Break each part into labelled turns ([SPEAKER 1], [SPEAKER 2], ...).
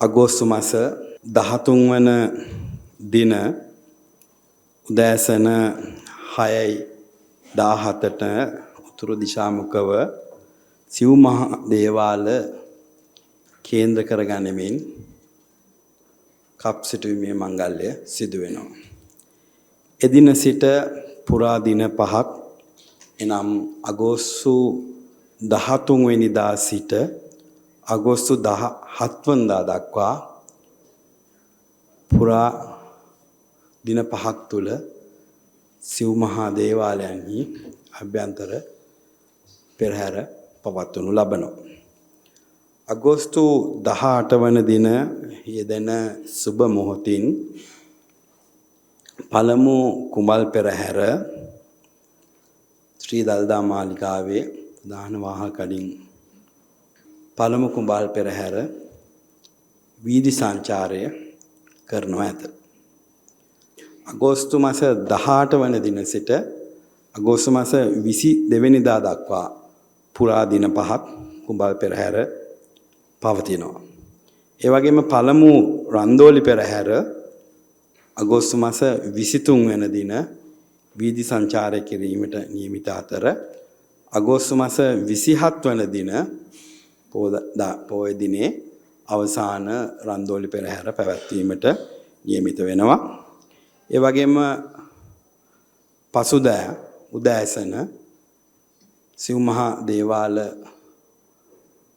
[SPEAKER 1] අගෝස්තු මාස 13 වන දින උදෑසන 6:17ට උතුරු දිශාමුඛව සිව් මහ දේවාල කේන්ද්‍ර කරගනිමින් කප් සිටුවීමේ මංගල්‍ය සිදු වෙනවා. එදින සිට පුරා දින 5ක් එනම් අගෝස්තු 13 වෙනිදා සිට අගෝස්තු 17 වනදා දක්වා පුරා දින 5ක් තුල සිව් මහා දේවාලයන්හි අභ්‍යන්තර පෙරහැර පවත්වනු ලබනවා. අගෝස්තු 18 වන දින යෙදෙන සුබ මොහොතින් පළමු කුඹල් පෙරහැර ශ්‍රී දළදා මාලිගාවේ දාන වාහකඩින් පළමු කුඹල් පෙරහැර වීදි සංචාරය කරනවා ඇත. අගෝස්තු මාස 18 වන දින සිට අගෝස්තු මාස 22 වෙනිදා දක්වා පුරා දින 5ක් කුඹල් පෙරහැර පවතිනවා. ඒ වගේම පළමු රන්දෝලි පෙරහැර අගෝස්තු මාස 23 වෙනි දින වීදි සංචාරය කිරීමට නියමිත අතර අගෝස්තු මාස 27 වන දින පොය දිනේ අවසාන රන්දෝලි පෙරහැර පැවැත්වීමට නියමිත වෙනවා. ඒ වගේම පසුදෑ උදෑසන සිව් මහා දේවාල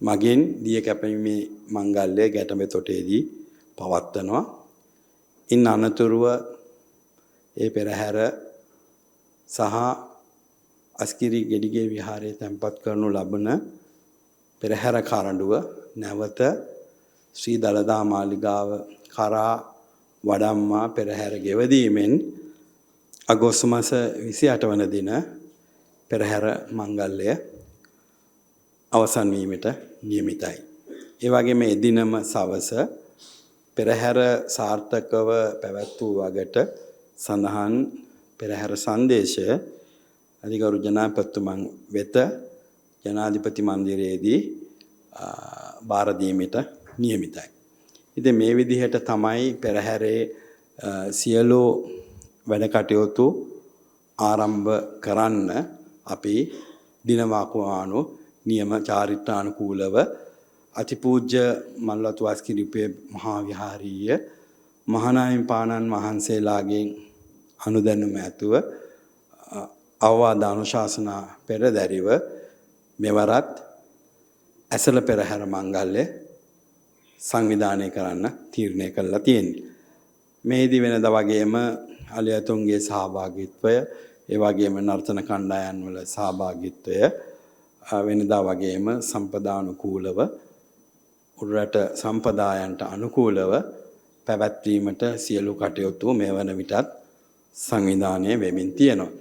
[SPEAKER 1] මගින් දිය කැපීමේ මංගල්‍ය ගැටඹ තොටේදී පවත්වනවා. ඉන් අනතුරුව ඒ පෙරහැර සහ අස්කිරි ගෙඩිගේ විහාරයේ තැන්පත් කරනු ලබන පෙරහැර කරඬුව නැවත ශ්‍රී දළදා මාලිගාව කරා වඩම්මා පෙරහැර ගෙවදීමෙන් අගෝස්තු මාස 28 වන දින පෙරහැර මංගල්‍ය අවසන් වීමට නියමිතයි. ඒ වගේම එදිනම සවස පෙරහැර සාර්ථකව පැවැත් වූ වගට සඳහන් පෙරහැර සංදේශය අධිකරු ජනාධිපතිතුමන් වෙත ජනාධිපති මන්දිරයේදී බාර දීමට නියමිතයි. ඉතින් මේ විදිහට තමයි පෙරහැරේ සියලු වැඩ කටයුතු ආරම්භ කරන්න අපි දිනවාකුවානු නියම චාරිත්‍රානුකූලව අතිපූජ්‍ය මල්වතු අස්කිරිපේ මහා විහාරීය මහානායක පාණන් වහන්සේලාගෙන් අනුදැනුම ඇතුව අවවාද අනුශාසනා පෙරදැරිව මෙවරත් ඇසළ පෙරහැර මංගල්‍ය සංවිධානය කරන්න තීරණය කළා තියෙන්නේ. මේදී වෙනද වගේම අලියතුන්ගේ සහභාගීත්වය, ඒ වගේම නර්තන කණ්ඩායම් වල සහභාගීත්වය වෙනදා වගේම සම්පදානුකූලව උඩරට සම්පදායන්ට අනුකූලව පැවැත්වීමට සියලු කටයුතු මේ වන විටත් සංවිධානය වෙමින් තියෙනවා.